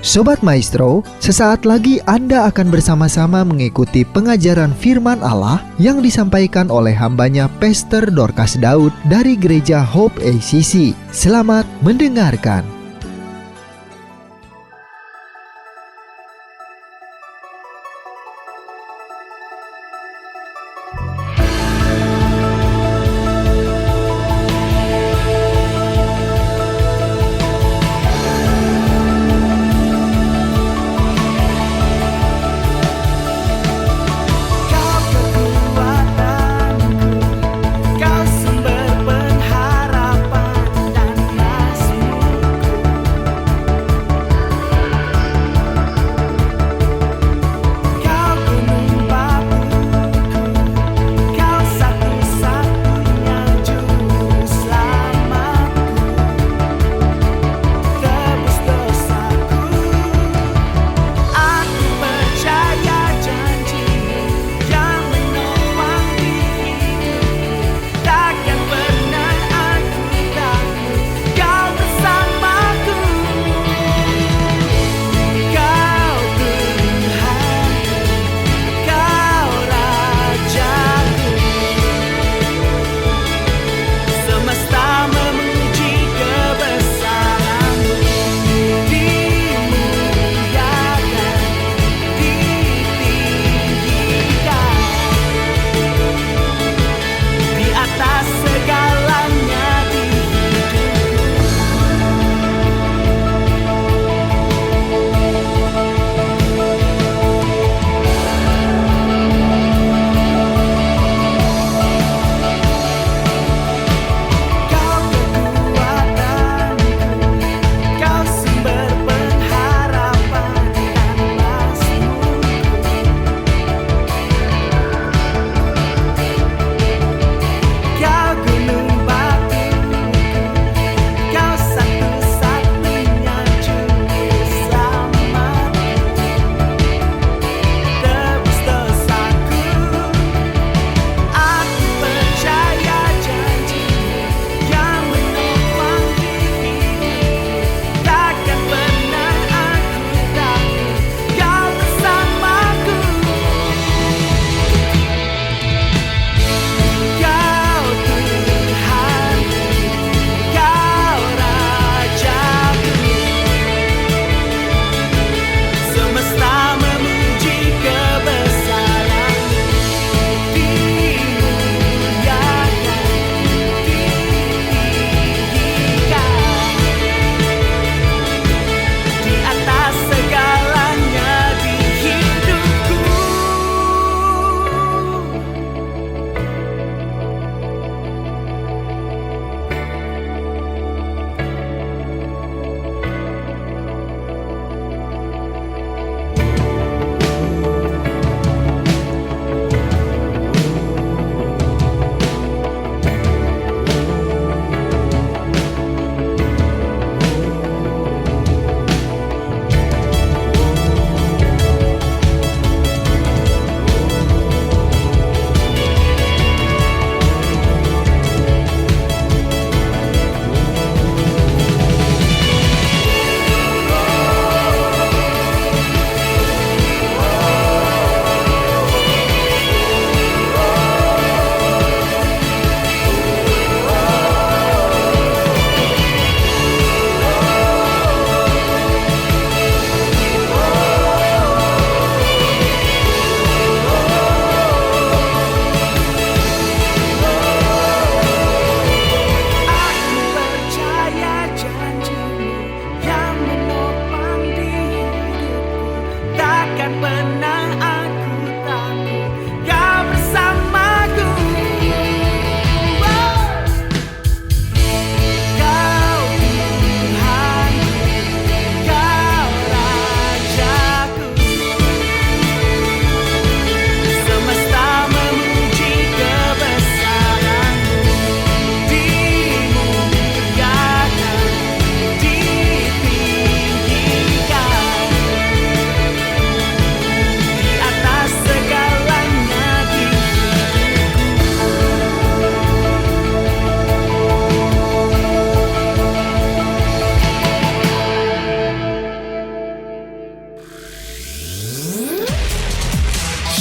Sobat Maestro, sesaat lagi Anda akan bersama-sama mengikuti pengajaran firman Allah yang disampaikan oleh hambanya Pastor Dorcas Daud dari Gereja Hope ACC. Selamat mendengarkan.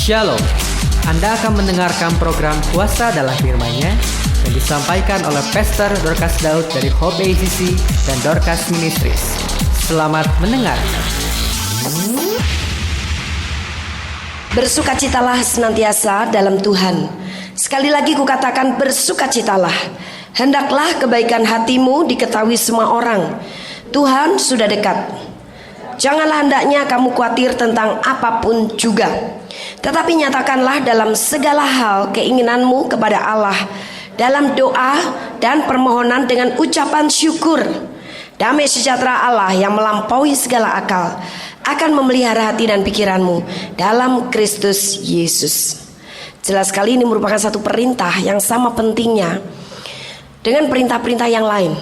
Shalom. Anda akan mendengarkan program Kuasa dalam Firman-Nya yang disampaikan oleh Pastor Dorcas Daud dari Hope ACC dan Dorcas Ministries. Selamat mendengarkan. Bersukacitalah senantiasa dalam Tuhan. Sekali lagi kukatakan, bersukacitalah. Hendaklah kebaikan hatimu diketahui semua orang. Tuhan sudah dekat. Janganlah hendaknya kamu khawatir tentang apapun juga, tetapi nyatakanlah dalam segala hal keinginanmu kepada Allah dalam doa dan permohonan dengan ucapan syukur. Damai sejahtera Allah yang melampaui segala akal akan memelihara hati dan pikiranmu dalam Kristus Yesus. Jelas sekali ini merupakan satu perintah yang sama pentingnya dengan perintah-perintah yang lain,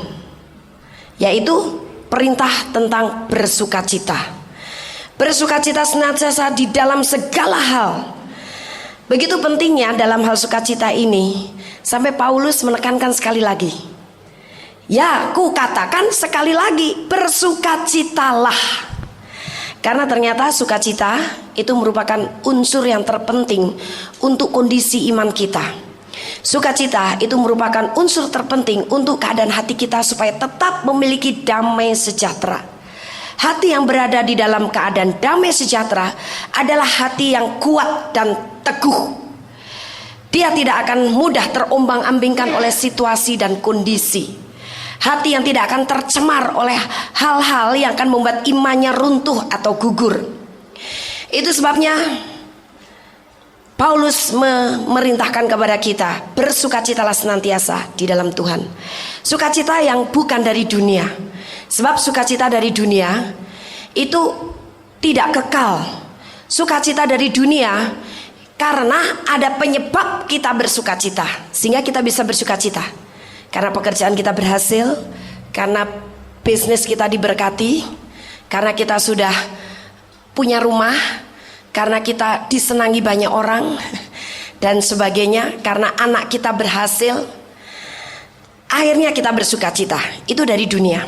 yaitu perintah tentang bersukacita. Bersukacita senantiasa di dalam segala hal. Begitu pentingnya dalam hal sukacita ini, sampai Paulus menekankan sekali lagi. Ya, ku katakan sekali lagi, bersukacitalah. Karena ternyata sukacita itu merupakan unsur yang terpenting untuk kondisi iman kita. Sukacita itu merupakan unsur terpenting untuk keadaan hati kita supaya tetap memiliki damai sejahtera. Hati yang berada di dalam keadaan damai sejahtera adalah hati yang kuat dan teguh. Dia tidak akan mudah terombang-ambingkan oleh situasi dan kondisi. Hati yang tidak akan tercemar oleh hal-hal yang akan membuat imannya runtuh atau gugur. Itu sebabnya Paulus memerintahkan kepada kita, bersukacitalah senantiasa di dalam Tuhan. Sukacita yang bukan dari dunia. Sebab sukacita dari dunia itu tidak kekal. Sukacita dari dunia karena ada penyebab kita bersukacita, sehingga kita bisa bersukacita. Karena pekerjaan kita berhasil, karena bisnis kita diberkati, karena kita sudah punya rumah, karena kita disenangi banyak orang dan sebagainya, karena anak kita berhasil, akhirnya kita bersukacita. Itu dari dunia.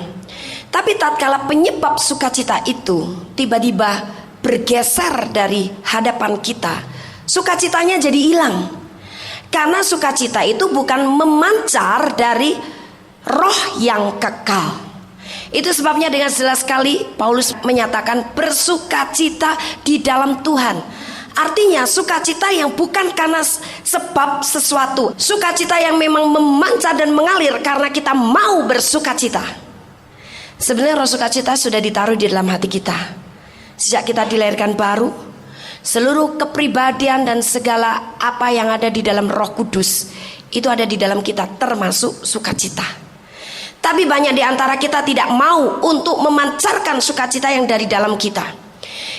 Tapi tatkala penyebab sukacita itu tiba-tiba bergeser dari hadapan kita, sukacitanya jadi hilang. Karena sukacita itu bukan memancar dari roh yang kekal. Itu sebabnya dengan jelas sekali Paulus menyatakan bersukacita di dalam Tuhan. Artinya sukacita yang bukan karena sebab sesuatu, sukacita yang memang memancar dan mengalir karena kita mau bersukacita. Sebenarnya roh sukacita sudah ditaruh di dalam hati kita sejak kita dilahirkan baru. Seluruh kepribadian dan segala apa yang ada di dalam Roh Kudus itu ada di dalam kita, termasuk sukacita. Tapi banyak di antara kita tidak mau untuk memancarkan sukacita yang dari dalam kita.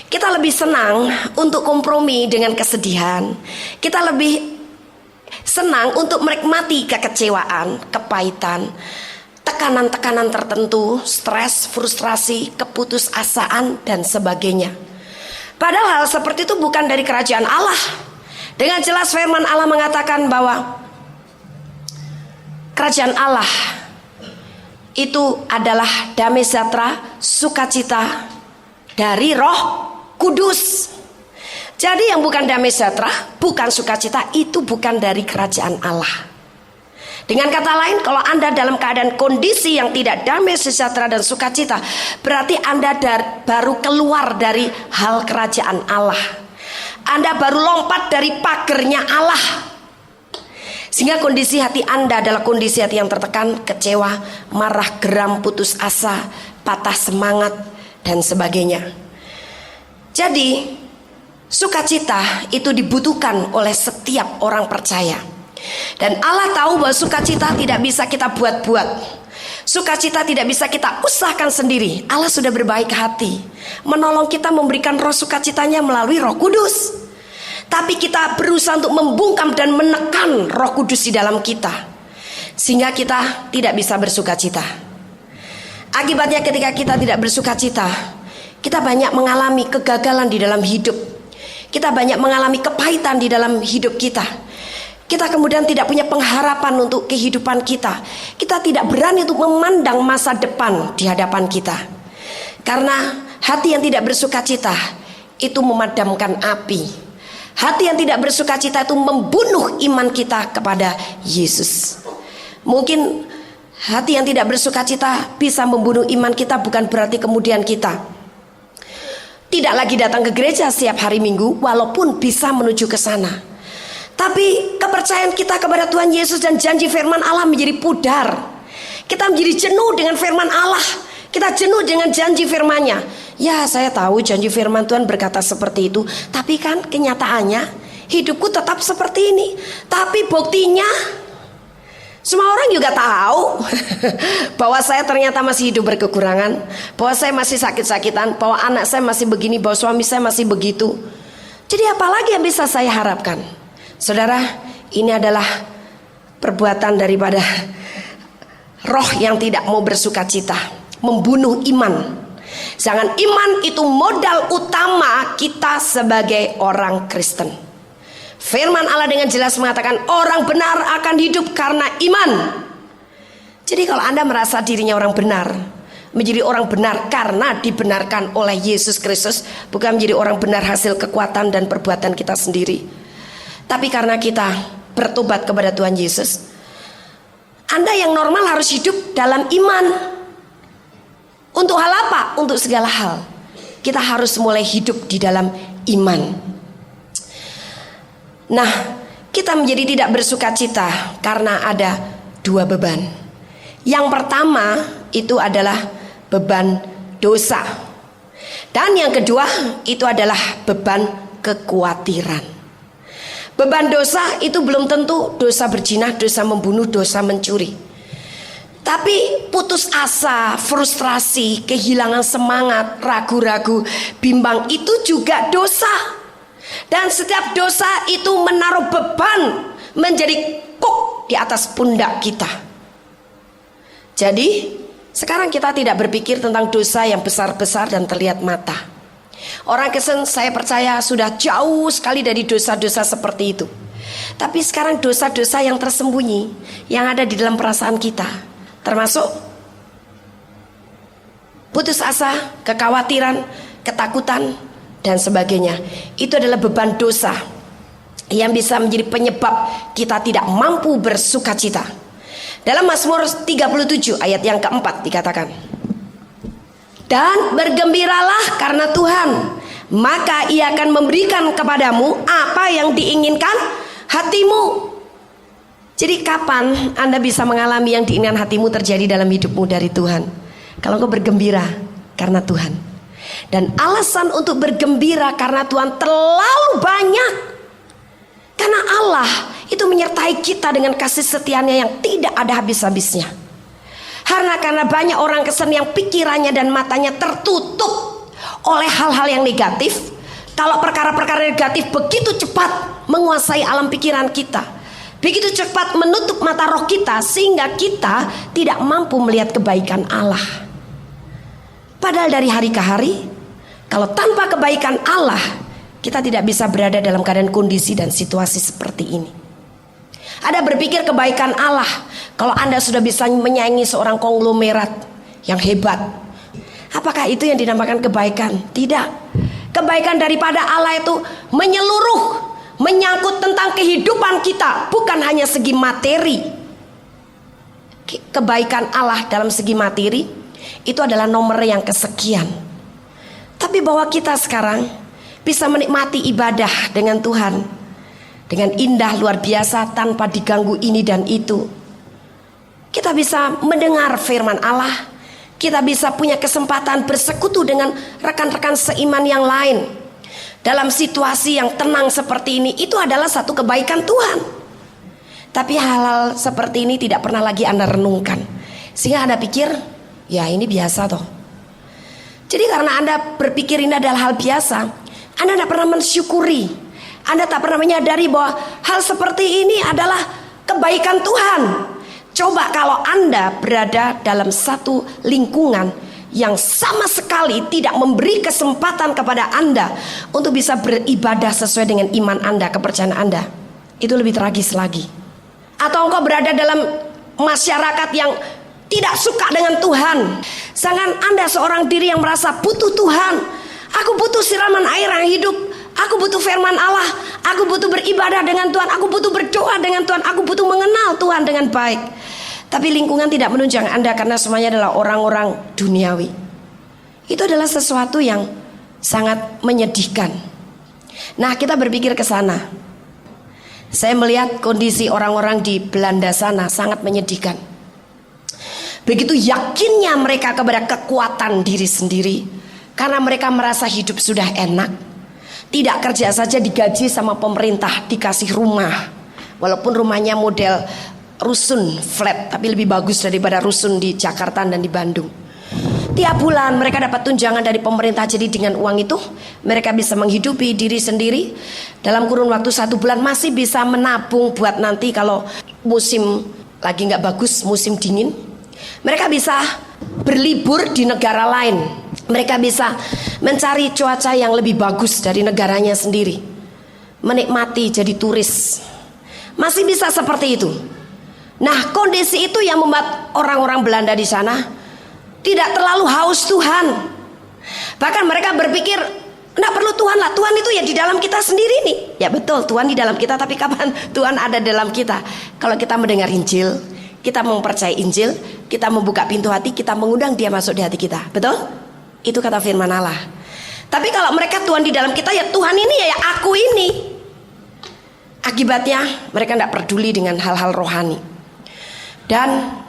Kita lebih senang untuk kompromi dengan kesedihan. Kita lebih senang untuk menikmati kekecewaan, kepahitan, tekanan-tekanan tertentu, stres, frustrasi, keputusasaan dan sebagainya. Padahal hal seperti itu bukan dari kerajaan Allah. Dengan jelas firman Allah mengatakan bahwa kerajaan Allah itu adalah damai sejahtera, sukacita dari Roh Kudus. Jadi yang bukan damai sejahtera, bukan sukacita, itu bukan dari kerajaan Allah. Dengan kata lain, kalau Anda dalam keadaan kondisi yang tidak damai sejahtera dan sukacita, berarti Anda baru keluar dari hal kerajaan Allah. Anda baru lompat dari pagernya Allah. Sehingga kondisi hati Anda adalah kondisi hati yang tertekan, kecewa, marah, geram, putus asa, patah semangat dan sebagainya. Jadi sukacita itu dibutuhkan oleh setiap orang percaya. Dan Allah tahu bahwa sukacita tidak bisa kita buat-buat. Sukacita tidak bisa kita usahakan sendiri. Allah sudah berbaik hati menolong kita, memberikan roh sukacitanya melalui Roh Kudus. Tapi kita berusaha untuk membungkam dan menekan Roh Kudus di dalam kita, sehingga kita tidak bisa bersukacita. Akibatnya ketika kita tidak bersukacita, kita banyak mengalami kegagalan di dalam hidup. Kita banyak mengalami kepahitan di dalam hidup kita. Kita kemudian tidak punya pengharapan untuk kehidupan kita. Kita tidak berani untuk memandang masa depan di hadapan kita. Karena hati yang tidak bersukacita itu memadamkan api. Hati yang tidak bersukacita itu membunuh iman kita kepada Yesus. Mungkin hati yang tidak bersukacita bisa membunuh iman kita, bukan berarti kemudian kita tidak lagi datang ke gereja setiap hari Minggu, walaupun bisa menuju ke sana. Tapi kepercayaan kita kepada Tuhan Yesus dan janji firman Allah menjadi pudar. Kita menjadi jenuh dengan firman Allah. Kita jenuh dengan janji firman-Nya. Ya, saya tahu janji firman Tuhan berkata seperti itu, tapi kan kenyataannya hidupku tetap seperti ini. Tapi buktinya semua orang juga tahu bahwa saya ternyata masih hidup berkekurangan, bahwa saya masih sakit-sakitan, bahwa anak saya masih begini, bahwa suami saya masih begitu. Jadi apalagi yang bisa saya harapkan? Saudara, ini adalah perbuatan daripada roh yang tidak mau bersukacita, membunuh iman. Jangan, iman itu modal utama kita sebagai orang Kristen. Firman Allah dengan jelas mengatakan orang benar akan hidup karena iman. Jadi kalau Anda merasa dirinya orang benar, menjadi orang benar karena dibenarkan oleh Yesus Kristus, bukan menjadi orang benar hasil kekuatan dan perbuatan kita sendiri, tapi karena kita bertobat kepada Tuhan Yesus. Anda yang normal harus hidup dalam iman. Untuk hal apa? Untuk segala hal kita harus mulai hidup di dalam iman. Nah, kita menjadi tidak bersukacita karena ada dua beban. Yang pertama itu adalah beban dosa. Dan yang kedua itu adalah beban kekhawatiran. Beban dosa itu belum tentu dosa berzina, dosa membunuh, dosa mencuri. Tapi putus asa, frustrasi, kehilangan semangat, ragu-ragu, bimbang itu juga dosa. Dan setiap dosa itu menaruh beban, menjadi kuk di atas pundak kita. Jadi sekarang kita tidak berpikir tentang dosa yang besar-besar dan terlihat mata. Orang Kristen saya percaya sudah jauh sekali dari dosa-dosa seperti itu. Tapi sekarang dosa-dosa yang tersembunyi, yang ada di dalam perasaan kita, termasuk putus asa, kekhawatiran, ketakutan, dan sebagainya. Itu adalah beban dosa yang bisa menjadi penyebab kita tidak mampu bersukacita. Dalam Mazmur 37 ayat yang keempat dikatakan, dan bergembiralah karena Tuhan, maka Ia akan memberikan kepadamu apa yang diinginkan hatimu. Jadi kapan Anda bisa mengalami yang diinginkan hatimu terjadi dalam hidupmu dari Tuhan? Kalau engkau bergembira karena Tuhan. Dan alasan untuk bergembira karena Tuhan terlalu banyak. Karena Allah itu menyertai kita dengan kasih setianya yang tidak ada habis-habisnya. Karena banyak orang Kristen yang pikirannya dan matanya tertutup oleh hal-hal yang negatif. Kalau perkara-perkara negatif begitu cepat menguasai alam pikiran kita, begitu cepat menutup mata roh kita, sehingga kita tidak mampu melihat kebaikan Allah. Padahal dari hari ke hari, kalau tanpa kebaikan Allah, kita tidak bisa berada dalam keadaan kondisi dan situasi seperti ini. Ada berpikir kebaikan Allah, kalau Anda sudah bisa menyaingi seorang konglomerat yang hebat, apakah itu yang dinamakan kebaikan? Tidak. Kebaikan daripada Allah itu menyeluruh, menyangkut tentang kehidupan kita, bukan hanya segi materi. Kebaikan Allah dalam segi materi itu adalah nomor yang kesekian. Tapi bahwa kita sekarang bisa menikmati ibadah dengan Tuhan dengan indah luar biasa tanpa diganggu ini dan itu. Kita bisa mendengar firman Allah, kita bisa punya kesempatan bersekutu dengan rekan-rekan seiman yang lain dalam situasi yang tenang seperti ini. Itu adalah satu kebaikan Tuhan. Tapi hal-hal seperti ini tidak pernah lagi Anda renungkan, sehingga Anda pikir, ya ini biasa toh. Jadi karena Anda berpikir ini adalah hal biasa, Anda tidak pernah mensyukuri, Anda tak pernah menyadari bahwa hal seperti ini adalah kebaikan Tuhan. Coba kalau Anda berada dalam satu lingkungan yang sama sekali tidak memberi kesempatan kepada Anda untuk bisa beribadah sesuai dengan iman Anda, kepercayaan Anda, itu lebih tragis lagi. Atau engkau berada dalam masyarakat yang tidak suka dengan Tuhan, sedangkan Anda seorang diri yang merasa butuh Tuhan. Aku butuh siraman air yang hidup, Aku butuh firman Allah. Aku butuh beribadah dengan Tuhan. Aku butuh berdoa dengan Tuhan. Aku butuh mengenal Tuhan dengan baik. Tapi lingkungan tidak menunjang Anda karena semuanya adalah orang-orang duniawi. Itu adalah sesuatu yang sangat menyedihkan. Nah, kita berpikir ke sana. Saya melihat kondisi orang-orang di Belanda sana sangat menyedihkan. Begitu yakinnya mereka kepada kekuatan diri sendiri, karena mereka merasa hidup sudah enak. Tidak kerja saja digaji sama pemerintah, dikasih rumah. Walaupun rumahnya model rusun flat, tapi lebih bagus daripada rusun di Jakarta dan di Bandung. Tiap bulan mereka dapat tunjangan dari pemerintah. Jadi dengan uang itu mereka bisa menghidupi diri sendiri. Dalam kurun waktu 1 bulan masih bisa menabung buat nanti kalau musim lagi gak bagus, musim dingin. Mereka bisa berlibur di negara lain. Mereka bisa mencari cuaca yang lebih bagus dari negaranya sendiri. Menikmati jadi turis. Masih bisa seperti itu. Nah, kondisi itu yang membuat orang-orang Belanda di sana tidak terlalu haus Tuhan. Bahkan mereka berpikir, enggak perlu Tuhan lah, Tuhan itu ya di dalam kita sendiri nih. Ya betul, Tuhan di dalam kita, tapi kapan Tuhan ada dalam kita? Kalau kita mendengar Injil, kita mempercayai Injil, kita membuka pintu hati, kita mengundang Dia masuk di hati kita. Betul? Itu kata firman Allah. Tapi kalau mereka Tuhan di dalam kita, ya Tuhan ini ya aku ini. Akibatnya mereka tidak peduli dengan hal-hal rohani. Dan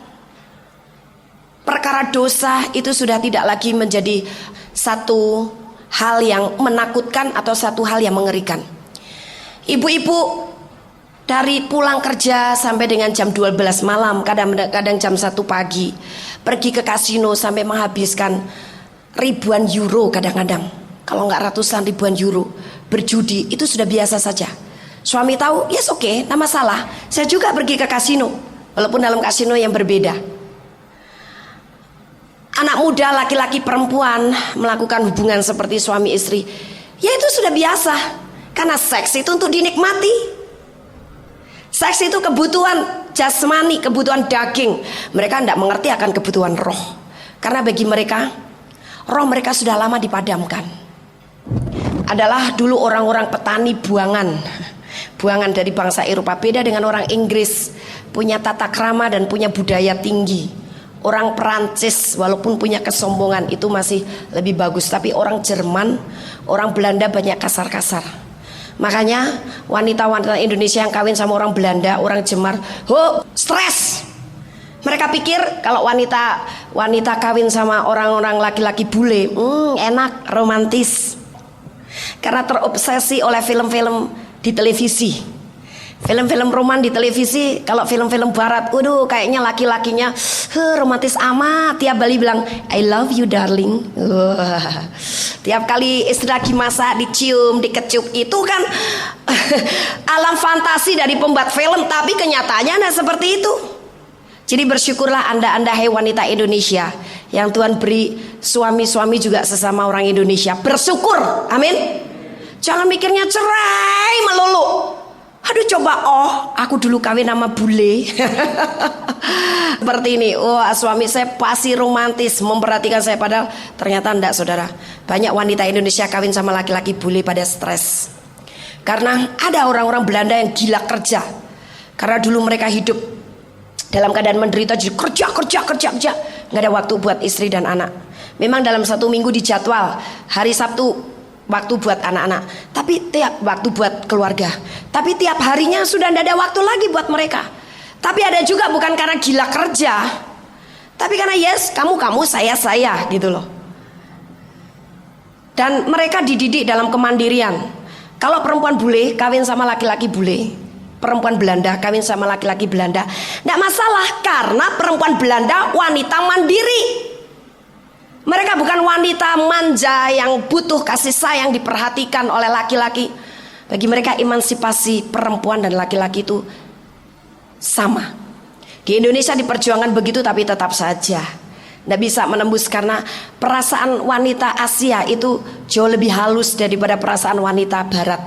perkara dosa itu sudah tidak lagi menjadi satu hal yang menakutkan atau satu hal yang mengerikan. Ibu-ibu dari pulang kerja sampai dengan jam 12 malam, kadang-kadang jam 1 pagi, pergi ke kasino sampai menghabiskan ribuan euro kadang-kadang. Kalau nggak ratusan ribuan euro berjudi, itu sudah biasa saja. Suami tahu, yes oke, tak masalah. Saya juga pergi ke kasino, walaupun dalam kasino yang berbeda. Anak muda, laki-laki, perempuan melakukan hubungan seperti suami istri, ya itu sudah biasa. Karena seks itu untuk dinikmati. Seks itu kebutuhan jasmani, kebutuhan daging. Mereka tidak mengerti akan kebutuhan roh. Karena bagi mereka, roh mereka sudah lama dipadamkan. Adalah dulu orang-orang petani buangan. Buangan dari bangsa Eropa. Beda dengan orang Inggris, punya tata krama dan punya budaya tinggi. Orang Perancis walaupun punya kesombongan itu masih lebih bagus. Tapi orang Jerman, orang Belanda banyak kasar-kasar. Makanya wanita-wanita Indonesia yang kawin sama orang Belanda, orang Jerman, stres. Mereka pikir kalau wanita kawin sama orang-orang laki-laki bule, enak, romantis. Karena terobsesi oleh film-film di televisi. Film-film roman di televisi, kalau film-film barat, waduh kayaknya laki-lakinya romantis amat. Tiap kali bilang I love you darling. Tiap kali istri lagi masak, dicium, dikecup. Itu kan alam fantasi dari pembuat film. Tapi kenyataannya tidak seperti itu. Jadi bersyukurlah anda hai wanita Indonesia, yang Tuhan beri suami-suami juga sesama orang Indonesia. Bersyukur, amin. Jangan mikirnya cerai melulu. Aduh coba, aku dulu kawin sama bule. Seperti ini, suami saya pasti romantis, memperhatikan saya. Padahal ternyata enggak, saudara. Banyak wanita Indonesia kawin sama laki-laki bule pada stres. Karena ada orang-orang Belanda yang gila kerja. Karena dulu mereka hidup dalam keadaan menderita, jadi kerja. Nggak ada waktu buat istri dan anak. Memang dalam 1 minggu dijadwal, hari Sabtu waktu buat anak-anak, tapi tiap waktu buat keluarga. Tapi tiap harinya sudah tidak ada waktu lagi buat mereka. Tapi ada juga bukan karena gila kerja, tapi karena yes, kamu saya gitu loh. Dan mereka dididik dalam kemandirian. Kalau perempuan bule kawin sama laki-laki bule, perempuan Belanda kawin sama laki-laki Belanda, tidak masalah, karena perempuan Belanda wanita mandiri. Mereka bukan wanita manja yang butuh kasih sayang, diperhatikan oleh laki-laki. Bagi mereka emansipasi perempuan dan laki-laki itu sama. Di Indonesia diperjuangkan begitu, tapi tetap saja tidak bisa menembus, karena perasaan wanita Asia itu jauh lebih halus daripada perasaan wanita Barat.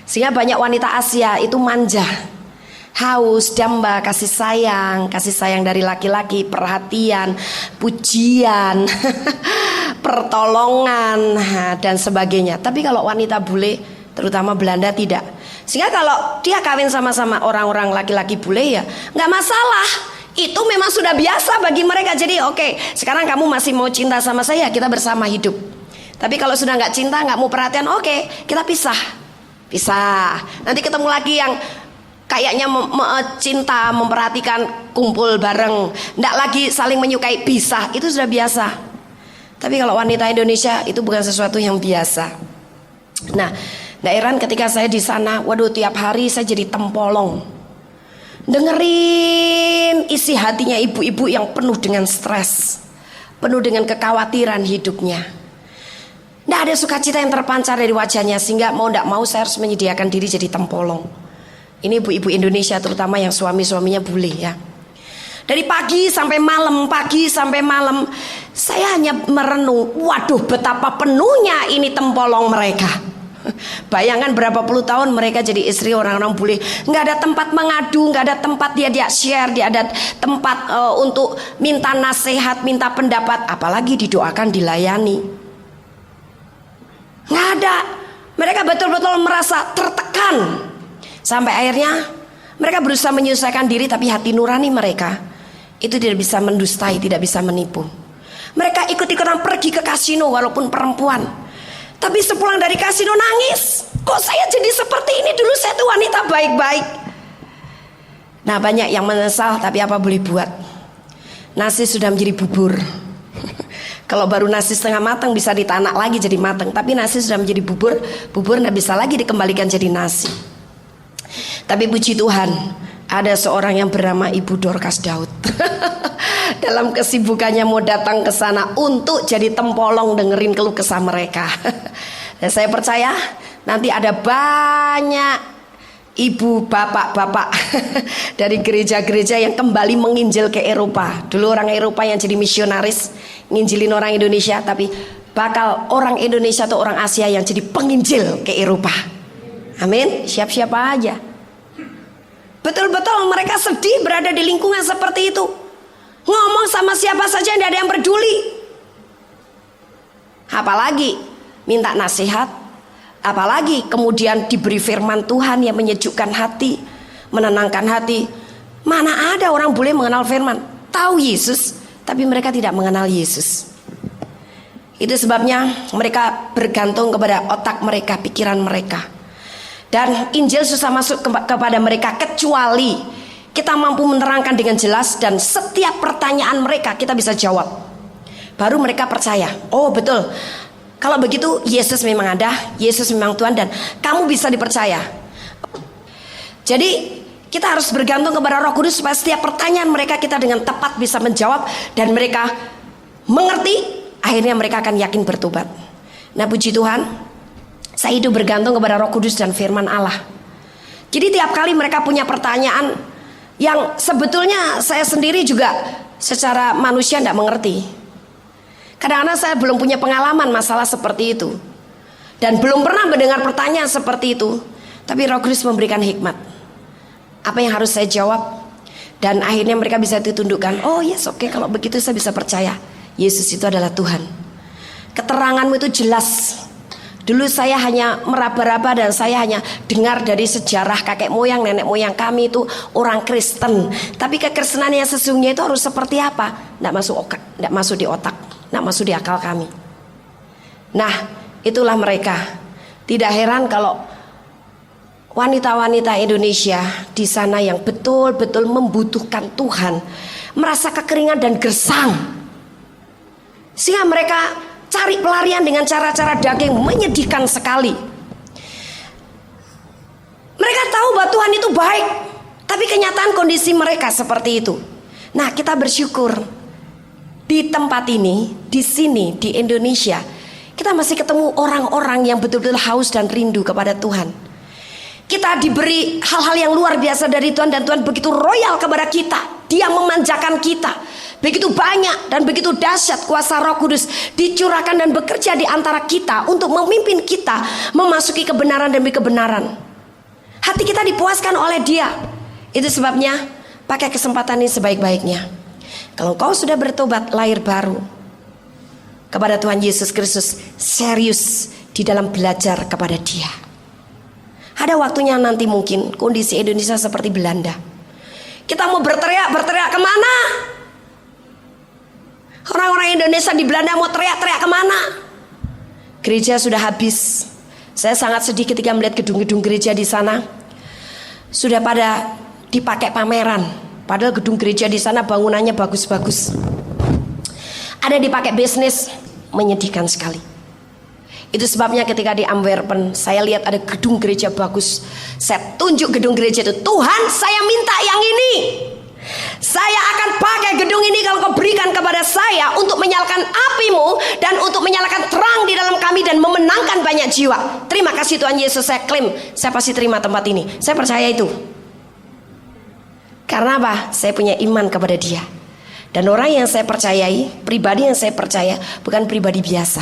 Sehingga banyak wanita Asia itu manja, haus damba kasih sayang dari laki-laki, perhatian, pujian. pertolongan dan sebagainya. Tapi kalau wanita bule, terutama Belanda, tidak. Sehingga kalau dia kawin sama-sama orang-orang laki-laki bule, ya nggak masalah. Itu memang sudah biasa bagi mereka. Jadi oke, sekarang kamu masih mau cinta sama saya, kita bersama hidup. Tapi kalau sudah nggak cinta, nggak mau perhatian, oke, kita pisah. Nanti ketemu lagi yang kayaknya cinta, memperhatikan, kumpul bareng, nggak lagi saling menyukai, pisah. Itu sudah biasa. Tapi kalau wanita Indonesia itu bukan sesuatu yang biasa. Nah, nggak heran ketika saya di sana, waduh, tiap hari saya jadi tempolong, dengerin isi hatinya ibu-ibu yang penuh dengan stres, penuh dengan kekhawatiran hidupnya. Nggak ada sukacita yang terpancar dari wajahnya, sehingga mau nggak mau saya harus menyediakan diri jadi tempolong. Ini ibu-ibu Indonesia terutama yang suami-suaminya bule ya. Dari pagi sampai malam, saya hanya merenung, waduh betapa penuhnya ini tempolong mereka. Bayangkan berapa puluh tahun mereka jadi istri orang-orang bule, nggak ada tempat mengadu, nggak ada tempat dia share, dia ada tempat untuk minta nasihat, minta pendapat, apalagi didoakan, dilayani. Nggak ada. Mereka betul-betul merasa tertekan. Sampai akhirnya mereka berusaha menyelesaikan diri, tapi hati nurani mereka itu tidak bisa mendustai, tidak bisa menipu. Mereka ikut-ikutan pergi ke kasino walaupun perempuan, tapi sepulang dari kasino nangis, kok saya jadi seperti ini, dulu saya tuh wanita baik-baik. Nah, banyak yang menyesal, tapi apa boleh buat, nasi sudah menjadi bubur. Kalau baru nasi setengah matang bisa ditanak lagi jadi matang, tapi nasi sudah menjadi bubur, bubur nggak bisa lagi dikembalikan jadi nasi. Tapi puji Tuhan, ada seorang yang bernama Ibu Dorcas Daud. Dalam kesibukannya mau datang ke sana untuk jadi tempolong dengerin keluh kesah mereka. Dan saya percaya nanti ada banyak ibu, bapak-bapak dari gereja-gereja yang kembali menginjil ke Eropa. Dulu orang Eropa yang jadi misionaris nginjilin orang Indonesia, tapi bakal orang Indonesia atau orang Asia yang jadi penginjil ke Eropa. Amin. Siap-siap aja. Betul-betul mereka sedih berada di lingkungan seperti itu. Ngomong sama siapa saja tidak ada yang peduli. Apalagi minta nasihat, apalagi kemudian diberi firman Tuhan yang menyejukkan hati, menenangkan hati. Mana ada orang boleh mengenal firman, tahu Yesus, tapi mereka tidak mengenal Yesus. Itu sebabnya mereka bergantung kepada otak mereka, pikiran mereka. Dan Injil susah masuk kepada mereka kecuali kita mampu menerangkan dengan jelas, dan setiap pertanyaan mereka kita bisa jawab. Baru mereka percaya, oh betul, kalau begitu Yesus memang ada, Yesus memang Tuhan, dan kamu bisa dipercaya. Jadi kita harus bergantung kepada Roh Kudus supaya setiap pertanyaan mereka kita dengan tepat bisa menjawab, dan mereka mengerti, akhirnya mereka akan yakin bertobat. Nah puji Tuhan, saya hidup bergantung kepada Roh Kudus dan firman Allah. Jadi tiap kali mereka punya pertanyaan yang sebetulnya saya sendiri juga secara manusia tidak mengerti. Kadang-kadang saya belum punya pengalaman masalah seperti itu, dan belum pernah mendengar pertanyaan seperti itu. Tapi Roh Kudus memberikan hikmat. Apa yang harus saya jawab? Dan akhirnya mereka bisa ditundukkan. Oh yes, oke, kalau begitu saya bisa percaya Yesus itu adalah Tuhan. Keteranganmu itu jelas. Dulu saya hanya meraba-raba dan saya hanya dengar dari sejarah kakek moyang, nenek moyang kami itu orang Kristen. Tapi kekristenan yang sesungguhnya itu harus seperti apa? Tidak masuk di otak, tidak masuk di akal kami. Nah, itulah mereka. Tidak heran kalau wanita-wanita Indonesia di sana yang betul-betul membutuhkan Tuhan merasa kekeringan dan gersang, sehingga mereka cari pelarian dengan cara-cara daging menyedihkan sekali. Mereka tahu bahwa Tuhan itu baik, tapi kenyataan kondisi mereka seperti itu. Nah, kita bersyukur di tempat ini, di sini, di Indonesia, kita masih ketemu orang-orang yang betul-betul haus dan rindu kepada Tuhan. Kita diberi hal-hal yang luar biasa dari Tuhan, dan Tuhan begitu royal kepada kita. Dia memanjakan kita. Begitu banyak dan begitu dahsyat kuasa Roh Kudus dicurahkan dan bekerja di antara kita untuk memimpin kita memasuki kebenaran demi kebenaran. Hati kita dipuaskan oleh Dia. Itu sebabnya pakai kesempatan ini sebaik-baiknya. Kalau kau sudah bertobat lahir baru, kepada Tuhan Yesus Kristus, serius di dalam belajar kepada Dia. Ada waktunya nanti mungkin kondisi Indonesia seperti Belanda. Kita mau berteriak kemana? Orang-orang Indonesia di Belanda mau teriak kemana? Gereja sudah habis. Saya sangat sedih ketika melihat gedung-gedung gereja di sana sudah pada dipakai pameran. Padahal gedung gereja di sana bangunannya bagus-bagus. Ada dipakai bisnis, menyedihkan sekali. Itu sebabnya ketika di Antwerpen saya lihat ada gedung gereja bagus. Saya tunjuk gedung gereja itu, Tuhan saya minta yang ini. Saya akan pakai gedung ini kalau kau berikan kepada saya untuk menyalakan apimu dan untuk menyalakan terang di dalam kami dan memenangkan banyak jiwa. Terima kasih Tuhan Yesus, saya klaim saya pasti terima tempat ini. Saya percaya itu. Karena apa? Saya punya iman kepada Dia. Dan orang yang saya percayai, pribadi yang saya percaya bukan pribadi biasa.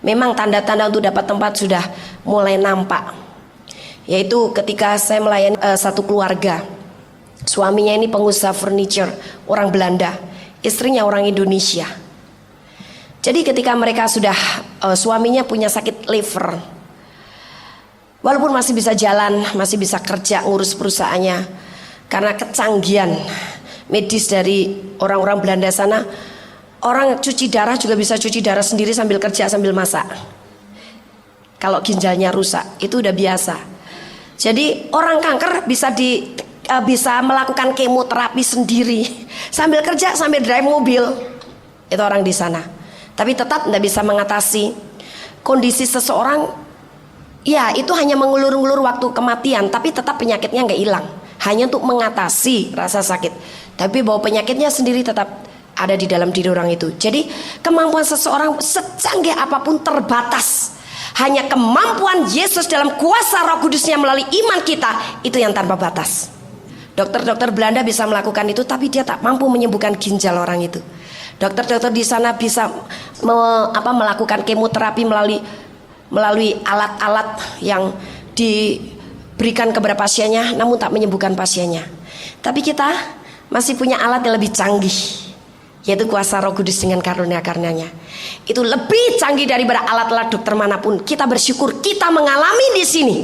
Memang tanda-tanda untuk dapat tempat sudah mulai nampak. Yaitu ketika saya melayani satu keluarga. Suaminya ini pengusaha furniture, orang Belanda, istrinya orang Indonesia. Jadi ketika mereka sudah suaminya punya sakit liver, walaupun masih bisa jalan, masih bisa kerja ngurus perusahaannya, karena kecanggihan medis dari orang-orang Belanda sana, orang cuci darah juga bisa cuci darah sendiri sambil kerja sambil masak. Kalau ginjalnya rusak itu udah biasa. Jadi orang kanker bisa melakukan kemoterapi sendiri sambil kerja sambil drive mobil. Itu orang di sana. Tapi tetap tidak bisa mengatasi kondisi seseorang. Ya itu hanya mengulur-ulur waktu kematian, tapi tetap penyakitnya nggak hilang. Hanya untuk mengatasi rasa sakit. Tapi bahwa penyakitnya sendiri tetap ada di dalam diri orang itu. Jadi kemampuan seseorang secanggih apapun terbatas. Hanya kemampuan Yesus dalam kuasa Roh Kudusnya melalui iman kita, itu yang tanpa batas. Dokter-dokter Belanda bisa melakukan itu, tapi dia tak mampu menyembuhkan ginjal orang itu. Dokter-dokter di sana bisa melakukan kemoterapi melalui alat-alat yang diberikan kepada pasiennya, namun tak menyembuhkan pasiennya. Tapi kita masih punya alat yang lebih canggih, yaitu kuasa Roh Kudus dengan karunia-karunia-Nya. Itu lebih canggih daripada alat-alat dokter manapun. Kita bersyukur kita mengalami di sini.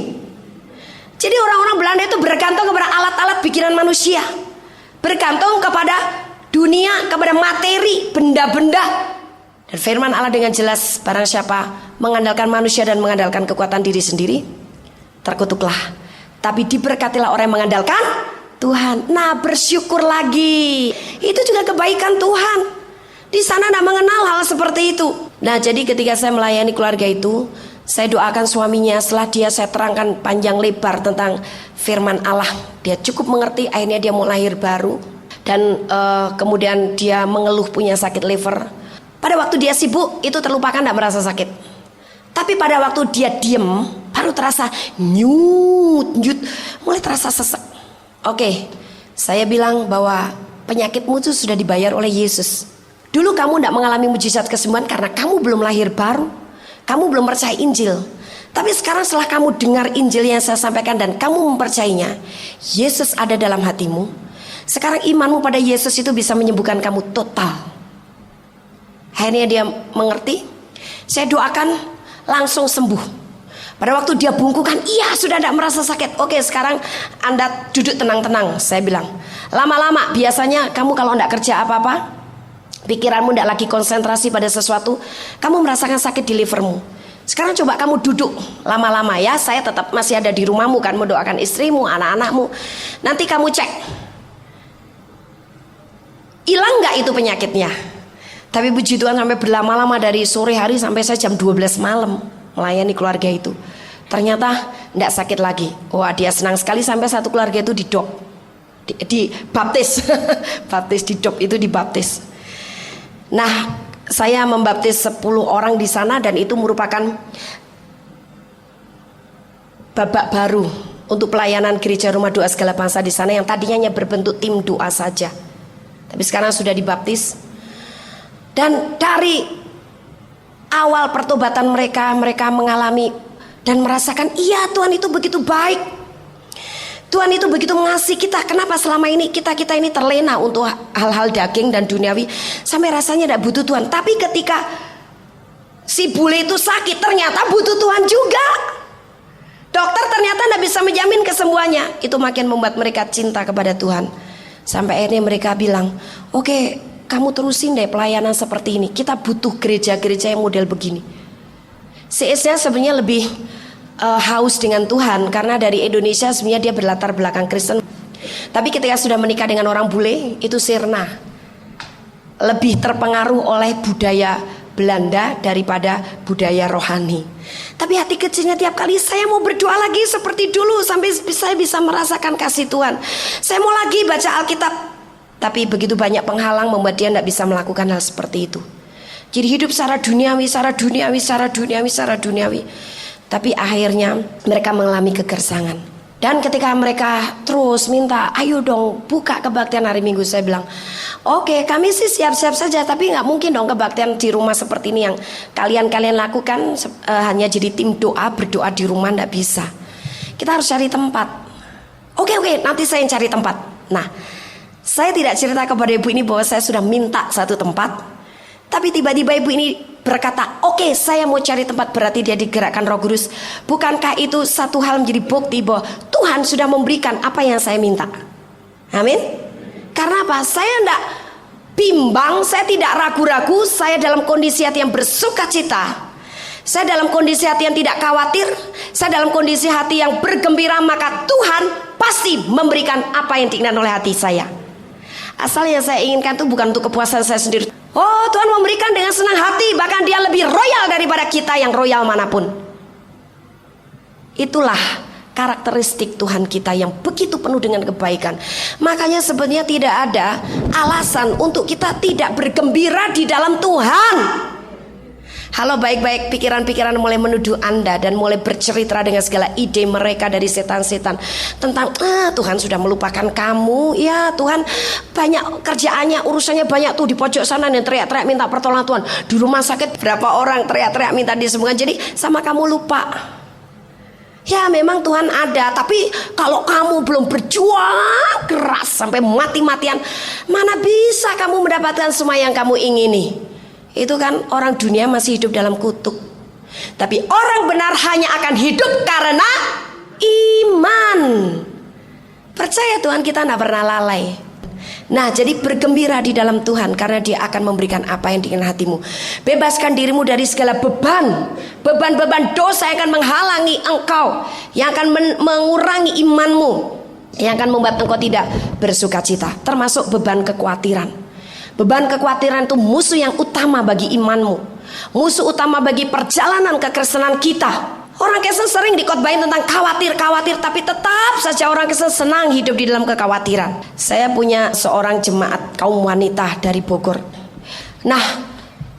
Jadi orang-orang Belanda itu bergantung kepada alat-alat pikiran manusia, bergantung kepada dunia, kepada materi, benda-benda. Dan firman Allah dengan jelas, barang siapa mengandalkan manusia dan mengandalkan kekuatan diri sendiri, terkutuklah. Tapi diberkatilah orang yang mengandalkan Tuhan. Nah, bersyukur lagi. Itu juga kebaikan Tuhan. Di sana tidak mengenal hal seperti itu. Nah, jadi ketika saya melayani keluarga itu, saya doakan suaminya. Setelah dia saya terangkan panjang lebar tentang firman Allah, dia cukup mengerti. Akhirnya dia mau lahir baru. Dan kemudian dia mengeluh punya sakit liver. Pada waktu dia sibuk itu terlupakan, tidak merasa sakit. Tapi pada waktu dia diem, baru terasa nyut, mulai terasa sesek. Oke, saya bilang bahwa penyakitmu itu sudah dibayar oleh Yesus. Dulu kamu tidak mengalami mujizat kesembuhan karena kamu belum lahir baru. Kamu belum percaya Injil. Tapi sekarang setelah kamu dengar Injil yang saya sampaikan dan kamu mempercayainya, Yesus ada dalam hatimu. Sekarang imanmu pada Yesus itu bisa menyembuhkan kamu total. Akhirnya dia mengerti. Saya doakan langsung sembuh. Pada waktu dia bungkukan, iya sudah tidak merasa sakit. Oke, sekarang Anda duduk tenang-tenang. Saya bilang, lama-lama biasanya kamu kalau tidak kerja apa-apa, pikiranmu tidak lagi konsentrasi pada sesuatu, kamu merasakan sakit di livermu. Sekarang coba kamu duduk lama-lama ya. Saya tetap masih ada di rumahmu kan, mendoakan istrimu, anak-anakmu. Nanti kamu cek, hilang nggak itu penyakitnya. Tapi puji Tuhan sampai berlama-lama dari sore hari sampai saya jam 12 malam melayani keluarga itu. Ternyata tidak sakit lagi. Wah, dia senang sekali sampai satu keluarga itu didop, dibaptis. Baptis didop itu dibaptis. Nah, saya membaptis 10 orang di sana dan itu merupakan babak baru untuk pelayanan gereja rumah doa segala bangsa di sana yang tadinya hanya berbentuk tim doa saja. Tapi sekarang sudah dibaptis. Dan dari awal pertobatan mereka mengalami dan merasakan, iya Tuhan itu begitu baik. Tuhan itu begitu mengasihi kita. Kenapa selama ini kita ini terlena untuk hal-hal daging dan duniawi sampai rasanya tidak butuh Tuhan. Tapi ketika Si bule itu sakit, ternyata butuh Tuhan juga. Dokter ternyata tidak bisa menjamin kesembuhannya. Itu makin membuat mereka cinta kepada Tuhan. Sampai akhirnya mereka bilang, oke, kamu terusin deh pelayanan seperti ini. Kita butuh gereja-gereja yang model begini. CS-nya sebenarnya lebih haus dengan Tuhan, karena dari Indonesia sebenarnya dia berlatar belakang Kristen. Tapi ketika sudah menikah dengan orang bule, itu sirna. Lebih terpengaruh oleh budaya Belanda daripada budaya rohani. Tapi hati kecilnya tiap kali, saya mau berdoa lagi seperti dulu sampai saya bisa merasakan kasih Tuhan. Saya mau lagi baca Alkitab. Tapi begitu banyak penghalang membuat dia tidak bisa melakukan hal seperti itu. Jadi hidup secara duniawi, secara duniawi, secara duniawi, secara duniawi. Tapi akhirnya mereka mengalami kegersangan. Dan ketika mereka terus minta, ayo dong buka kebaktian hari Minggu, saya bilang, oke, kami sih siap-siap saja, tapi nggak mungkin dong kebaktian di rumah seperti ini yang kalian lakukan hanya jadi tim doa, berdoa di rumah, nggak bisa. Kita harus cari tempat. Oke, nanti saya yang cari tempat. Nah, saya tidak cerita kepada ibu ini bahwa saya sudah minta satu tempat, tapi tiba-tiba ibu ini berkata, oke, saya mau cari tempat, berarti dia digerakkan Roh Kudus. Bukankah itu satu hal menjadi bukti bahwa Tuhan sudah memberikan apa yang saya minta? Amin. Karena apa? Saya tidak bimbang, saya tidak ragu-ragu, saya dalam kondisi hati yang bersuka cita. Saya dalam kondisi hati yang tidak khawatir, saya dalam kondisi hati yang bergembira, maka Tuhan pasti memberikan apa yang diinginkan oleh hati saya. Asal yang saya inginkan itu bukan untuk kepuasan saya sendiri. Oh, Tuhan memberikan dengan senang hati, bahkan dia lebih royal daripada kita yang royal manapun. Itulah karakteristik Tuhan kita yang begitu penuh dengan kebaikan. Makanya sebenarnya tidak ada alasan untuk kita tidak bergembira di dalam Tuhan. Halo, baik-baik pikiran-pikiran mulai menuduh Anda dan mulai bercerita dengan segala ide mereka dari setan-setan tentang Tuhan sudah melupakan kamu. Ya Tuhan, banyak kerjaannya, urusannya banyak tuh di pojok sana yang teriak-teriak minta pertolongan Tuhan. Di rumah sakit berapa orang teriak-teriak minta disembuhkan. Jadi sama kamu lupa. Ya memang Tuhan ada, tapi kalau kamu belum berjuang keras sampai mati-matian, mana bisa kamu mendapatkan semua yang kamu ingini? Itu kan orang dunia masih hidup dalam kutuk. Tapi orang benar hanya akan hidup karena iman. Percaya Tuhan, kita tidak pernah lalai. Nah, jadi bergembira di dalam Tuhan, karena Dia akan memberikan apa yang diinginkan hatimu. Bebaskan dirimu dari segala beban. Beban-beban dosa yang akan menghalangi engkau, yang akan mengurangi imanmu, yang akan membuat engkau tidak bersuka cita. Termasuk beban kekhawatiran. Beban kekhawatiran itu musuh yang utama bagi imanmu, musuh utama bagi perjalanan kekristenan kita. Orang Kristen sering dikotbahin tentang khawatir, tapi tetap saja orang Kristen senang hidup di dalam kekhawatiran. Saya punya seorang jemaat kaum wanita dari Bogor. Nah,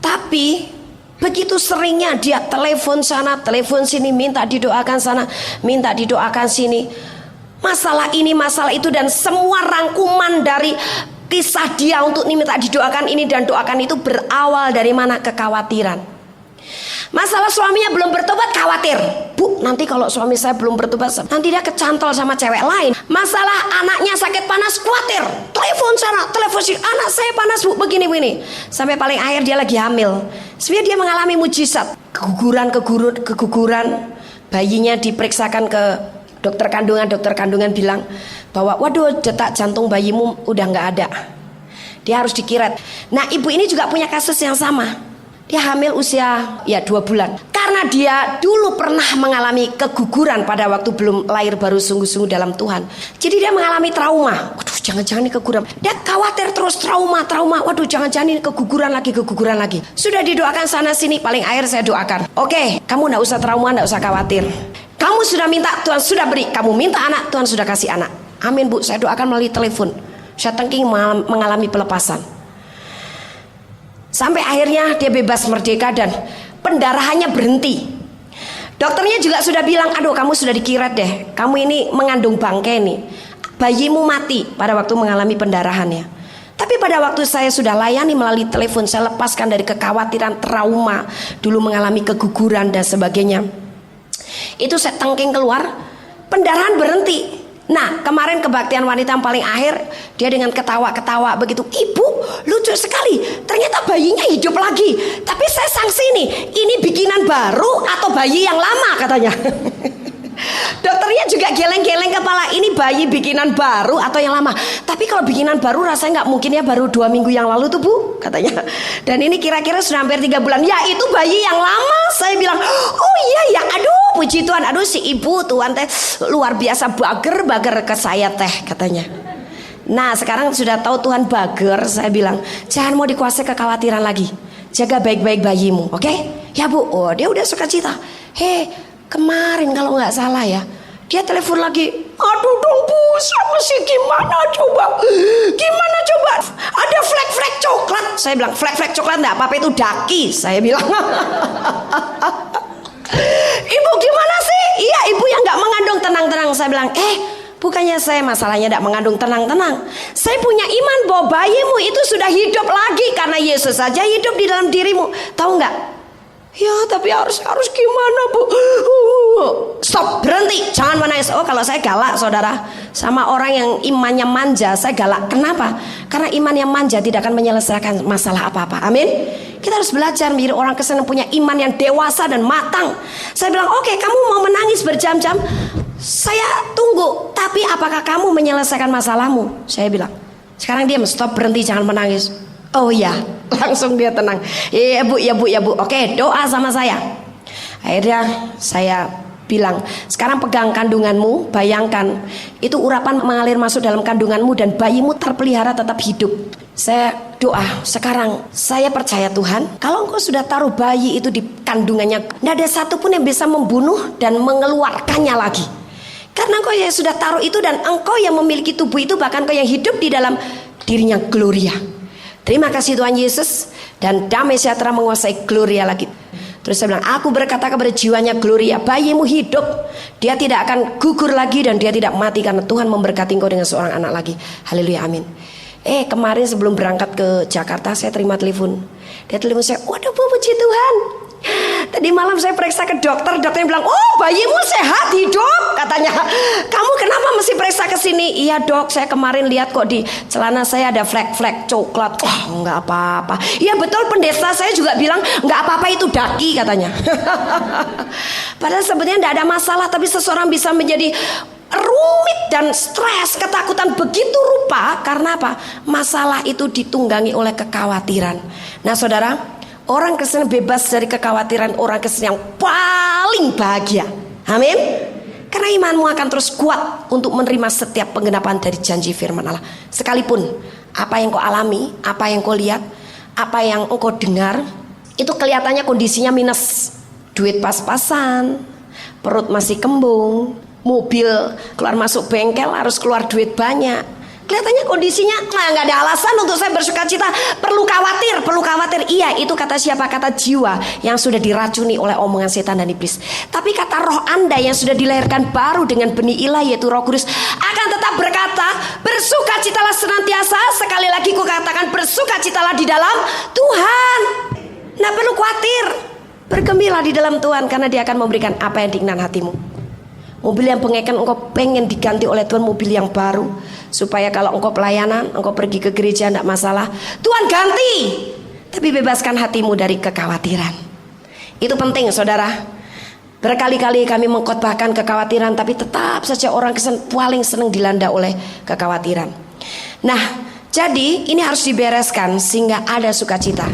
tapi begitu seringnya dia telepon sana, telepon sini, minta didoakan sana, minta didoakan sini. Masalah ini, masalah itu, dan semua rangkuman dari kisah dia untuk minta didoakan ini dan doakan itu berawal dari mana? Kekhawatiran. Masalah suaminya belum bertobat, khawatir. Bu, nanti kalau suami saya belum bertobat, nanti dia kecantol sama cewek lain. Masalah anaknya sakit panas, khawatir. Telepon sana, telepon sini, anak saya panas bu, begini. Sampai paling akhir dia lagi hamil. Sebenarnya dia mengalami mujizat. Keguguran, bayinya diperiksakan ke dokter kandungan bilang bahwa waduh, detak jantung bayimu udah nggak ada, dia harus dikiret. Nah, ibu ini juga punya kasus yang sama. Dia hamil usia 2 bulan. Karena dia dulu pernah mengalami keguguran pada waktu belum lahir, baru sungguh-sungguh dalam Tuhan. Jadi dia mengalami trauma. Waduh, jangan-jangan ini keguguran. Dia khawatir terus, trauma. Waduh, jangan-jangan ini keguguran lagi. Sudah didoakan sana sini, paling akhir saya doakan. Oke, kamu nggak usah trauma, nggak usah khawatir. Kamu sudah minta, Tuhan sudah beri. Kamu minta anak, Tuhan sudah kasih anak. Amin bu, saya doakan melalui telepon. Saya tengking mengalami pelepasan. Sampai akhirnya dia bebas merdeka dan pendarahannya berhenti. Dokternya juga sudah bilang, aduh kamu sudah dikiret deh, kamu ini mengandung bangkai nih, bayimu mati pada waktu mengalami pendarahannya. Tapi pada waktu saya sudah layani melalui telepon, saya lepaskan dari kekhawatiran, trauma, dulu mengalami keguguran dan sebagainya. Itu saya tengking keluar, pendarahan berhenti. Nah, kemarin kebaktian wanita yang paling akhir, dia dengan ketawa-ketawa begitu, "Ibu, lucu sekali, ternyata bayinya hidup lagi. Tapi saya sanksi nih, ini bikinan baru atau bayi yang lama?" katanya. Dokternya juga geleng-geleng kepala, ini bayi bikinan baru atau yang lama. Tapi kalau bikinan baru rasanya nggak mungkin ya, baru 2 minggu yang lalu tuh Bu, katanya. Dan ini kira-kira sudah hampir 3 bulan. Ya itu bayi yang lama. Saya bilang, oh iya ya, aduh puji Tuhan. Aduh si ibu Tuhan teh luar biasa bager ke saya teh, katanya. Nah sekarang sudah tahu Tuhan bager, saya bilang jangan mau dikuasai kekhawatiran lagi. Jaga baik-baik bayimu, oke? Ya Bu, oh dia udah sukacita. Kemarin kalau nggak salah ya, dia telepon lagi. Aduh dong Bu, saya mesti gimana coba? Gimana coba? Ada flek-flek coklat. Saya bilang flek-flek coklat nggak apa-apa, itu daki. Saya bilang. Ibu gimana sih? Iya ibu yang nggak mengandung, tenang-tenang. Saya bilang bukannya saya masalahnya tidak mengandung, tenang-tenang. Saya punya iman bahwa bayimu itu sudah hidup lagi karena Yesus saja hidup di dalam dirimu. Tahu nggak? Ya tapi harus gimana Bu? Stop, berhenti, jangan menangis. Oh kalau saya galak saudara, sama orang yang imannya manja saya galak. Kenapa? Karena iman yang manja tidak akan menyelesaikan masalah apa-apa. Amin. Kita harus belajar menjadi orang Kristen yang punya iman yang dewasa dan matang. Saya bilang oke, kamu mau menangis berjam-jam, saya tunggu. Tapi apakah kamu menyelesaikan masalahmu? Saya bilang. Sekarang diam, stop, berhenti, jangan menangis. Oh ya, langsung dia tenang. Ya bu. Oke, doa sama saya. Akhirnya saya bilang, sekarang pegang kandunganmu. Bayangkan, itu urapan mengalir masuk dalam kandunganmu dan bayimu terpelihara tetap hidup. Saya doa, sekarang saya percaya Tuhan, kalau engkau sudah taruh bayi itu di kandungannya, tidak ada satupun yang bisa membunuh dan mengeluarkannya lagi. Karena engkau yang sudah taruh itu dan engkau yang memiliki tubuh itu, bahkan engkau yang hidup di dalam dirinya Gloria. Terima kasih Tuhan Yesus, dan damai sejahtera menguasai Gloria lagi. Terus saya bilang, aku berkata kepada jiwanya Gloria, bayimu hidup, dia tidak akan gugur lagi dan dia tidak mati karena Tuhan memberkati engkau dengan seorang anak lagi. Haleluya, amin. Kemarin sebelum berangkat ke Jakarta saya terima telepon. Dia telepon saya, waduh Bu, puji Tuhan, tadi malam saya periksa ke dokter, dokternya bilang, oh bayimu sehat, hidup, katanya. Kamu kenapa mesti periksa ke sini? Iya dok, saya kemarin lihat kok di celana saya ada flek-flek coklat. Nggak apa-apa. Iya betul, pendeta saya juga bilang nggak apa-apa, itu daki, katanya. Padahal sebenarnya nggak ada masalah, tapi seseorang bisa menjadi rumit dan stres, ketakutan begitu rupa. Karena apa? Masalah itu ditunggangi oleh kekhawatiran. Nah saudara, orang Kristen bebas dari kekhawatiran, orang Kristen yang paling bahagia. Amin. Karena imanmu akan terus kuat untuk menerima setiap penggenapan dari janji firman Allah. Sekalipun apa yang kau alami, apa yang kau lihat, apa yang engkau dengar, itu kelihatannya kondisinya minus. Duit pas-pasan, perut masih kembung, mobil keluar masuk bengkel harus keluar duit banyak. Kelihatannya kondisinya nggak ada alasan untuk saya bersuka cita. Perlu khawatir. Iya, itu kata siapa? Kata jiwa yang sudah diracuni oleh omongan setan dan iblis. Tapi kata roh Anda yang sudah dilahirkan baru dengan benih ilahi, yaitu Roh Kudus, akan tetap berkata, bersukacitalah senantiasa. Sekali lagi ku katakan, bersukacitalah di dalam Tuhan. Nggak perlu khawatir. Bergembiralah di dalam Tuhan, karena Dia akan memberikan apa yang diinginkan hatimu. Mobil yang pengekan engkau pengen diganti oleh Tuhan mobil yang baru, supaya kalau engkau pelayanan, engkau pergi ke gereja tidak masalah, Tuhan ganti. Tapi bebaskan hatimu dari kekhawatiran. Itu penting saudara. Berkali-kali kami mengkhotbahkan kekhawatiran, tapi tetap saja orang Kristen paling senang dilanda oleh kekhawatiran. Nah, jadi ini harus dibereskan sehingga ada sukacita.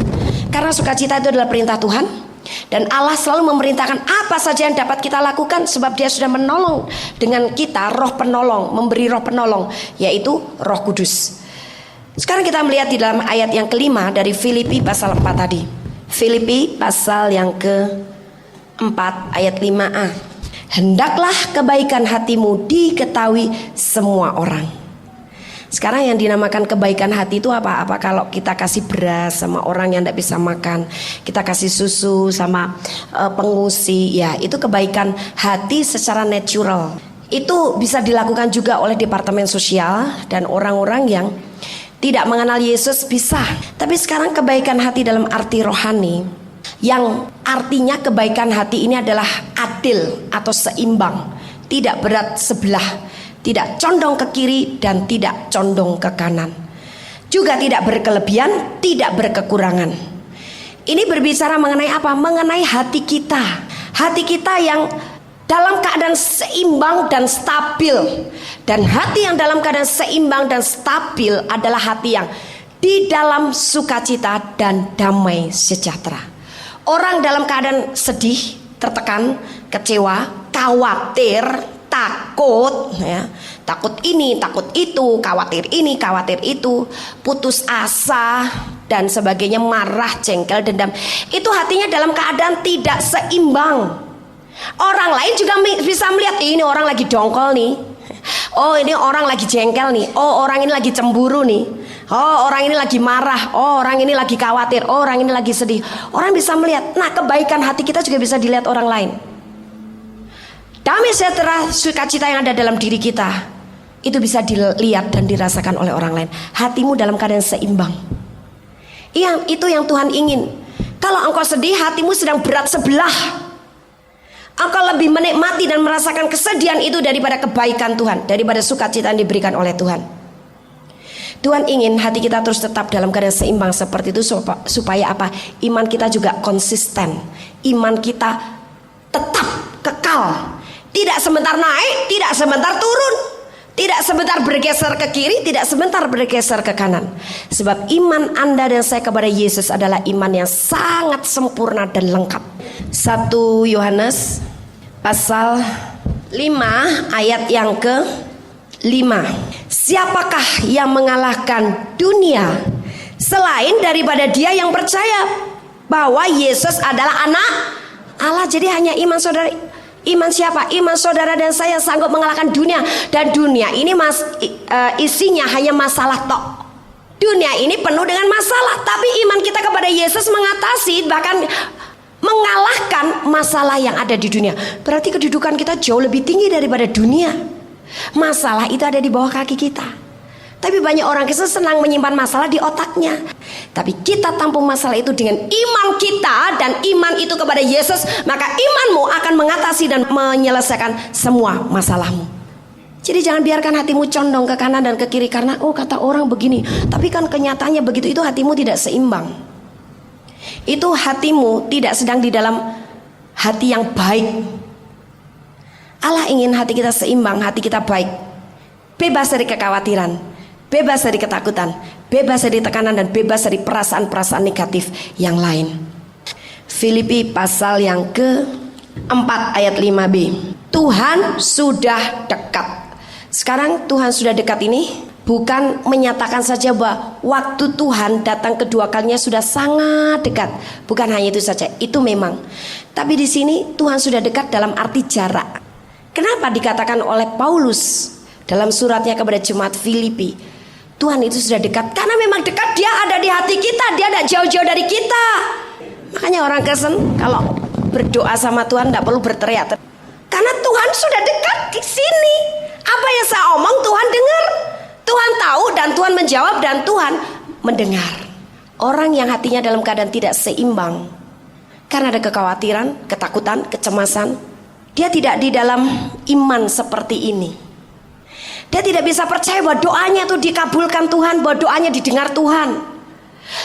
Karena sukacita itu adalah perintah Tuhan. Dan Allah selalu memerintahkan apa saja yang dapat kita lakukan, sebab Dia sudah menolong dengan kita roh penolong, memberi roh penolong, yaitu Roh Kudus. Sekarang kita melihat di dalam ayat yang kelima dari Filipi pasal 4 tadi. Filipi pasal yang ke-4 ayat 5a. Hendaklah kebaikan hatimu diketahui semua orang. Sekarang yang dinamakan kebaikan hati itu apa? Apa kalau kita kasih beras sama orang yang tidak bisa makan, kita kasih susu sama pengungsi, ya itu kebaikan hati secara natural. Itu bisa dilakukan juga oleh departemen sosial dan orang-orang yang tidak mengenal Yesus bisa. Tapi sekarang kebaikan hati dalam arti rohani, yang artinya kebaikan hati ini adalah adil atau seimbang, tidak berat sebelah. tidak condong ke kiri dan tidak condong ke kanan. Juga tidak berkelebihan, tidak berkekurangan. Ini berbicara mengenai apa? Mengenai hati kita. Hati kita yang dalam keadaan seimbang dan stabil. Dan hati yang dalam keadaan seimbang dan stabil adalah hati yang di dalam sukacita dan damai sejahtera. Orang dalam keadaan sedih, tertekan, kecewa, khawatir, takut, ya, takut ini, takut itu, khawatir ini, khawatir itu, putus asa dan sebagainya, marah, jengkel, dendam. Itu hatinya dalam keadaan tidak seimbang. Orang lain juga bisa melihat, ini orang lagi dongkol nih. Oh, ini orang lagi jengkel nih. Oh, orang ini lagi cemburu nih. Oh, orang ini lagi marah. Oh, orang ini lagi khawatir. Oh, orang ini lagi sedih. Orang bisa melihat. Nah, kebaikan hati kita juga bisa dilihat orang lain. Damai sejahtera, sukacita yang ada dalam diri kita itu bisa dilihat dan dirasakan oleh orang lain. Hatimu dalam keadaan seimbang. Itu yang Tuhan ingin. Kalau engkau sedih, hatimu sedang berat sebelah. Engkau lebih menikmati dan merasakan kesedihan itu daripada kebaikan Tuhan, daripada sukacita yang diberikan oleh Tuhan. Tuhan ingin hati kita terus tetap dalam keadaan seimbang seperti itu, supaya apa? Iman kita juga konsisten. Iman kita tetap kekal. Tidak sebentar naik, tidak sebentar turun, tidak sebentar bergeser ke kiri, tidak sebentar bergeser ke kanan. Sebab iman Anda dan saya kepada Yesus adalah iman yang sangat sempurna dan lengkap. 1 Yohanes pasal 5 ayat yang ke-5. Siapakah yang mengalahkan dunia selain daripada dia yang percaya bahwa Yesus adalah anak Allah? Jadi hanya iman saudara. Iman siapa? Iman saudara dan saya sanggup mengalahkan dunia. Dan dunia ini isinya hanya masalah tok. Dunia ini penuh dengan masalah, tapi iman kita kepada Yesus mengatasi, bahkan mengalahkan masalah yang ada di dunia. Berarti kedudukan kita jauh lebih tinggi daripada dunia. Masalah itu ada di bawah kaki kita. Tapi banyak orang Kristen senang menyimpan masalah di otaknya. Tapi kita tampung masalah itu dengan iman kita, dan iman itu kepada Yesus. Maka imanmu akan mengatasi dan menyelesaikan semua masalahmu. Jadi jangan biarkan hatimu condong ke kanan dan ke kiri karena kata orang begini, tapi kan kenyataannya begitu. Itu hatimu tidak seimbang. Itu hatimu tidak sedang di dalam hati yang baik. Allah ingin hati kita seimbang, hati kita baik, bebas dari kekhawatiran, bebas dari ketakutan, bebas dari tekanan, dan bebas dari perasaan-perasaan negatif yang lain. Filipi pasal yang ke-4 ayat 5b. Tuhan sudah dekat. Sekarang Tuhan sudah dekat ini bukan menyatakan saja bahwa waktu Tuhan datang kedua kalinya sudah sangat dekat. Bukan hanya itu saja, itu memang. Tapi di sini Tuhan sudah dekat dalam arti jarak. Kenapa dikatakan oleh Paulus dalam suratnya kepada jemaat Filipi, Tuhan itu sudah dekat? Karena memang dekat, dia ada di hati kita, dia tidak jauh-jauh dari kita. Makanya orang Kristen kalau berdoa sama Tuhan tidak perlu berteriak, karena Tuhan sudah dekat di sini. Apa yang saya omong Tuhan dengar, Tuhan tahu, dan Tuhan menjawab, dan Tuhan mendengar. Orang yang hatinya dalam keadaan tidak seimbang karena ada kekhawatiran, ketakutan, kecemasan, dia tidak di dalam iman seperti ini. Dia tidak bisa percaya bahwa doanya itu dikabulkan Tuhan, bahwa doanya didengar Tuhan.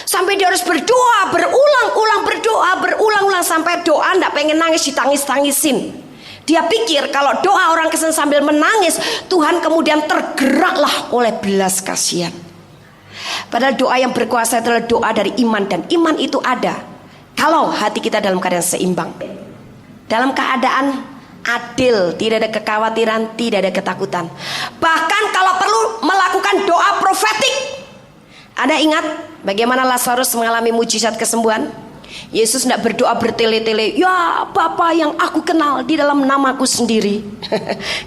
Sampai dia harus berdoa, berulang-ulang berdoa, berulang-ulang sampai doa tidak pengen nangis, ditangis-tangisin. Dia pikir kalau doa orang Kristen sambil menangis, Tuhan kemudian tergeraklah oleh belas kasihan. Padahal doa yang berkuasa adalah doa dari iman, dan iman itu ada kalau hati kita dalam keadaan seimbang, dalam keadaan adil, tidak ada kekhawatiran, tidak ada ketakutan. Bahkan kalau perlu melakukan doa profetik. Anda ingat bagaimana Lazarus mengalami mujizat kesembuhan? Yesus tidak berdoa bertele-tele, ya Bapa yang aku kenal di dalam namaku sendiri.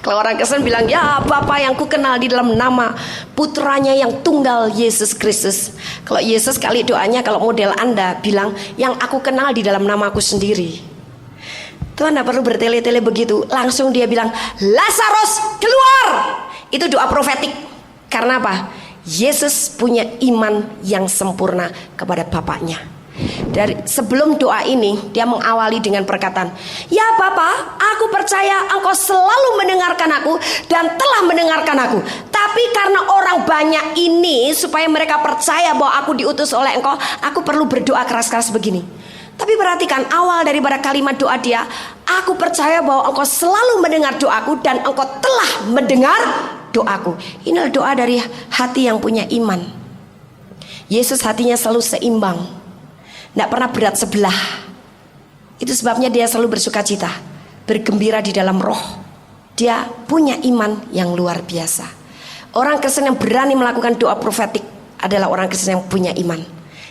Kalau orang Kristen bilang, ya Bapa yang ku kenal di dalam nama putranya yang tunggal, Yesus Kristus. Kalau Yesus kali doanya, kalau model Anda bilang, yang aku kenal di dalam namaku sendiri. Tuhan tidak perlu bertele-tele begitu. Langsung dia bilang, Lazarus keluar. Itu doa profetik. Karena apa? Yesus punya iman yang sempurna kepada Bapaknya. Dari sebelum doa ini, dia mengawali dengan perkataan, "Ya Bapa, aku percaya Engkau selalu mendengarkan aku dan telah mendengarkan aku. Tapi karena orang banyak ini, supaya mereka percaya bahwa aku diutus oleh Engkau, aku perlu berdoa keras-keras begini." Tapi perhatikan awal daripada kalimat doa dia, "Aku percaya bahwa Engkau selalu mendengar doaku dan Engkau telah mendengar doaku." Inilah doa dari hati yang punya iman. Yesus hatinya selalu seimbang, tidak pernah berat sebelah. Itu sebabnya dia selalu bersuka cita, bergembira di dalam roh. Dia punya iman yang luar biasa. Orang Kristen yang berani melakukan doa profetik adalah orang Kristen yang punya iman,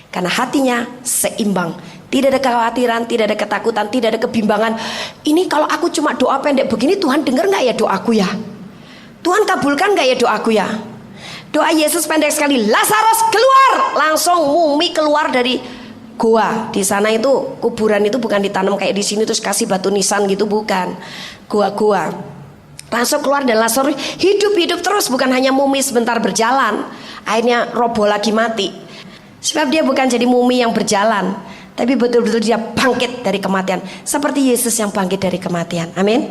karena hatinya seimbang. Tidak ada kekhawatiran, tidak ada ketakutan, tidak ada kebimbangan. Ini kalau aku cuma doa pendek begini, Tuhan dengar gak ya doaku ya? Tuhan kabulkan gak ya doaku ya? Doa Yesus pendek sekali, "Lazarus keluar!" Langsung mumi keluar dari goa. Di sana itu kuburan itu bukan ditanam kayak di sini terus kasih batu nisan gitu, bukan. Goa-goa. Langsung keluar dan Lazarus hidup terus, bukan hanya mumi sebentar berjalan, akhirnya roboh lagi mati. Sebab dia bukan jadi mumi yang berjalan, tapi betul-betul dia bangkit dari kematian, seperti Yesus yang bangkit dari kematian. Amin.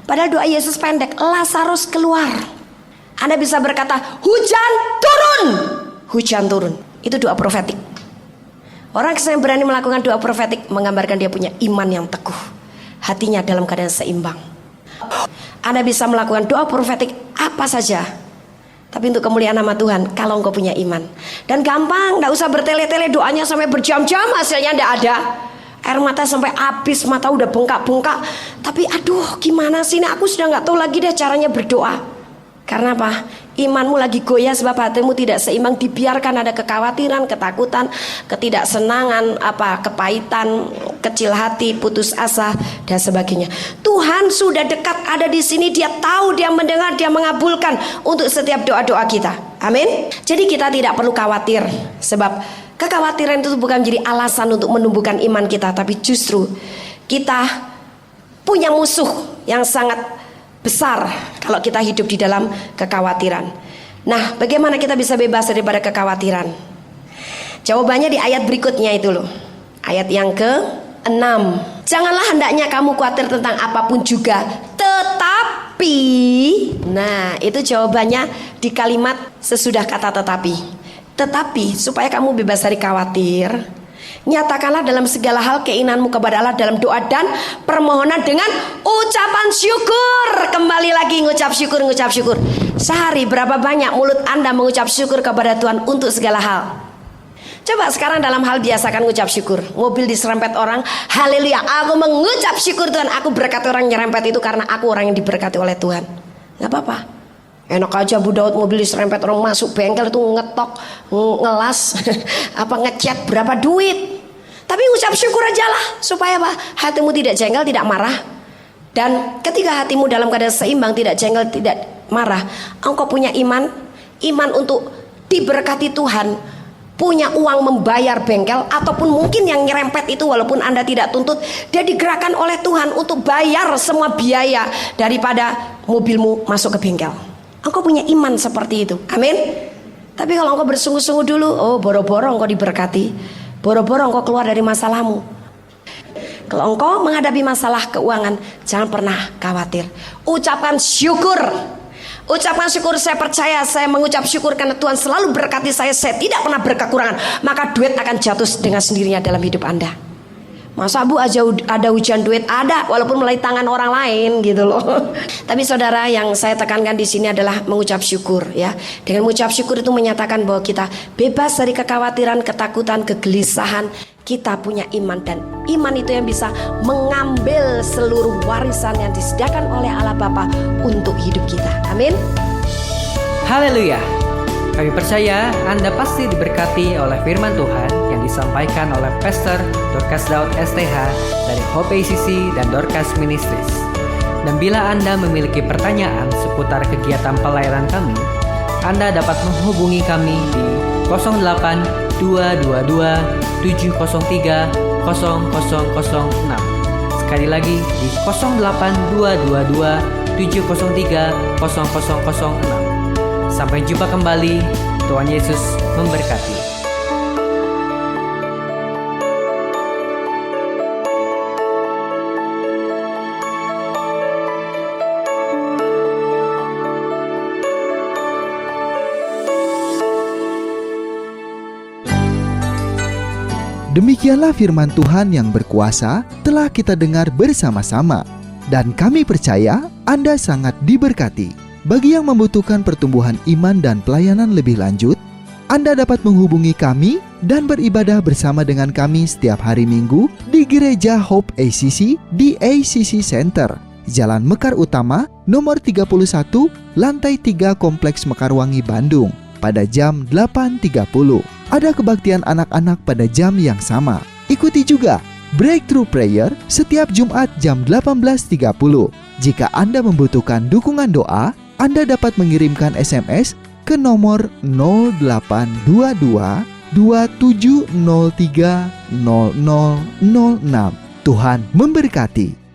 Padahal doa Yesus pendek, "Lazarus keluar." Anda bisa berkata, "Hujan turun." Hujan turun. Itu doa profetik. Orang yang berani melakukan doa profetik menggambarkan dia punya iman yang teguh, hatinya dalam keadaan seimbang. Anda bisa melakukan doa profetik apa saja, tapi untuk kemuliaan nama Tuhan kalau engkau punya iman. Dan gampang, tidak usah bertele-tele doanya sampai berjam-jam, hasilnya tidak ada. Air mata sampai habis, mata udah bengkak-bengkak. Tapi aduh gimana sih, nah, aku sudah gak tahu lagi deh caranya berdoa. Karena apa? Imanmu lagi goyah sebab hatimu tidak seimbang. Dibiarkan ada kekhawatiran, ketakutan, ketidaksenangan, kepahitan, kecil hati, putus asa, dan sebagainya. Tuhan sudah dekat ada di sini. Dia tahu, dia mendengar, dia mengabulkan untuk setiap doa-doa kita. Amin. Jadi kita tidak perlu khawatir, sebab kekhawatiran itu bukan menjadi alasan untuk menumbuhkan iman kita, tapi justru kita punya musuh yang sangat besar kalau kita hidup di dalam kekhawatiran. Nah, bagaimana kita bisa bebas daripada kekhawatiran? Jawabannya di ayat berikutnya itu loh. Ayat yang ke-6. "Janganlah hendaknya kamu khawatir tentang apapun juga, tetapi..." Nah, itu jawabannya di kalimat sesudah kata tetapi. Tetapi supaya kamu bebas dari khawatir, nyatakanlah dalam segala hal keinginanmu kepada Allah dalam doa dan permohonan dengan ucapan syukur. Kembali lagi ngucap syukur. Sehari berapa banyak mulut Anda mengucap syukur kepada Tuhan untuk segala hal? Coba sekarang dalam hal biasakan ngucap syukur. Mobil diserempet orang, haleluya, aku mengucap syukur Tuhan, aku berkati orang nyerempet itu karena aku orang yang diberkati oleh Tuhan. Gak apa-apa. Enak aja Bu Daud, mobil diserempet orang, masuk bengkel itu ngetok, ngelas, ngecat berapa duit. Tapi ucap syukur aja lah, supaya apa? Hatimu tidak jengkel, tidak marah. Dan ketika hatimu dalam keadaan seimbang, tidak jengkel, tidak marah, engkau punya iman untuk diberkati Tuhan, punya uang membayar bengkel, ataupun mungkin yang nyerempet itu walaupun Anda tidak tuntut, dia digerakkan oleh Tuhan untuk bayar semua biaya daripada mobilmu masuk ke bengkel. Engkau punya iman seperti itu. Amin. Tapi kalau engkau bersungguh-sungguh dulu, boro-boro engkau diberkati, boro-boro engkau keluar dari masalahmu. Kalau engkau menghadapi masalah keuangan, jangan pernah khawatir. Ucapkan syukur. Ucapkan syukur, saya percaya, saya mengucap syukur karena Tuhan selalu berkati saya tidak pernah berkekurangan. Maka duit akan jatuh dengan sendirinya dalam hidup Anda. Masa Bu aja ada hujan duit? Ada, walaupun melalui tangan orang lain gitu loh. Tapi saudara, yang saya tekankan di sini adalah mengucap syukur ya. Dengan mengucap syukur itu menyatakan bahwa kita bebas dari kekhawatiran, ketakutan, kegelisahan. Kita punya iman, dan iman itu yang bisa mengambil seluruh warisan yang disediakan oleh Allah Bapa untuk hidup kita. Amin. Haleluya. Kami percaya Anda pasti diberkati oleh firman Tuhan yang disampaikan oleh Pastor Dorcas Daud STH dari Hope ACC dan Dorcas Ministries. Dan bila Anda memiliki pertanyaan seputar kegiatan pelayanan kami, Anda dapat menghubungi kami di 08 222 703 0006. Sekali lagi di 08 222 703 0006. Sampai jumpa kembali. Tuhan Yesus memberkati. Demikianlah firman Tuhan yang berkuasa telah kita dengar bersama-sama. Dan kami percaya Anda sangat diberkati. Bagi yang membutuhkan pertumbuhan iman dan pelayanan lebih lanjut, Anda dapat menghubungi kami dan beribadah bersama dengan kami setiap hari Minggu di Gereja Hope ACC di ACC Center, Jalan Mekar Utama, nomor 31, lantai 3 Kompleks Mekarwangi, Bandung, pada jam 8.30. Ada kebaktian anak-anak pada jam yang sama. Ikuti juga Breakthrough Prayer setiap Jumat jam 18.30. Jika Anda membutuhkan dukungan doa, Anda dapat mengirimkan SMS ke nomor 0822 2703 0006. Tuhan memberkati.